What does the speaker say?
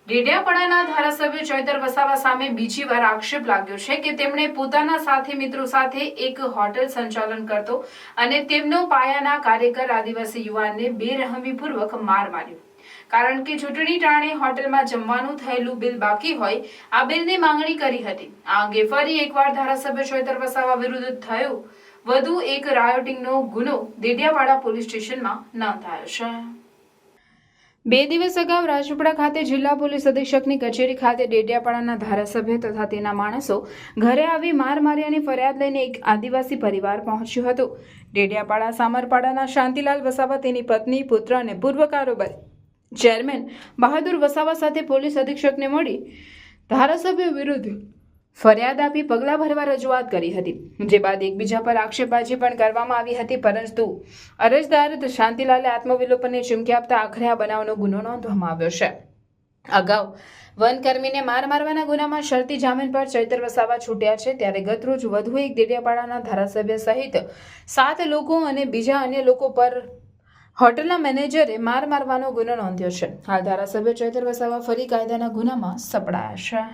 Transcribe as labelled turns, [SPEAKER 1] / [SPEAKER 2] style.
[SPEAKER 1] ડેડિયાપાડાના ધારાસભ્ય ચૈતર વસાવા સામે બીજી વાર આક્ષેપ લાગ્યો છે કે તેમણે પોતાના સાથી મિત્રો સાથે એક હોટેલ સંચાલન કરતો અને તેમનો પાયાના કાર્યકર આદિવાસી યુવાનને બેરહમીપૂર્વક માર માર્યો, કારણ કે ચૂંટણી ટાણે હોટેલમાં જમવાનું થયેલું બિલ બાકી હોય આ બિલની માંગણી કરી હતી। આ અંગે ફરી એકવાર ધારાસભ્ય ચૈતર વસાવા વિરુદ્ધ થયો વધુ એક રાયોટિંગનો ગુનો ડેડિયાપાડા પોલીસ સ્ટેશનમાં નોંધાયો છે। 2 દિવસ અગાઉ રાજપીપળા ખાતે જિલ્લા પોલીસ અધિક્ષકની કચેરી ખાતે ડેડિયાપાડાના ધારાસભ્ય તથા તેના માણસો ઘરે આવી માર માર્યાની ફરિયાદ લઈને એક આદિવાસી પરિવાર પહોંચ્યો હતો। ડેડિયાપાડા સામરપાડાના શાંતિલાલ વસાવા, તેની પત્ની, પુત્ર અને પૂર્વ કારોબારી ચેરમેન બહાદુર વસાવા સાથે પોલીસ અધિક્ષકને મળી ધારાસભ્ય વિરુદ્ધ ફરિયાદ આપી પગલાં ભરવા રજૂઆત કરી હતી, જે બાદ એકબીજા પર આક્ષેપબાજી પણ કરવામાં આવી હતી, પરંતુ અરજદાર શાંતિલાલે આત્મવિલોપનની ચીમકી આપતા આખરે આ બનાવનો ગુનો નોંધવામાં આવ્યો છે। અગાઉ વનકર્મીને માર મારવાના ગુનામાં શરતી જામીન પર ચૈતર વસાવા છૂટ્યા છે, ત્યારે ગતરોજ વધુ એક ડેડિયાપાડાના ધારાસભ્ય સહિત 7 લોકો અને બીજા અન્ય લોકો પર હોટલના મેનેજરે મારવાનો ગુનો નોંધ્યો છે। હાલ ધારાસભ્ય ચૈતર વસાવા ફરી કાયદાના ગુનામાં સપડાયા છે।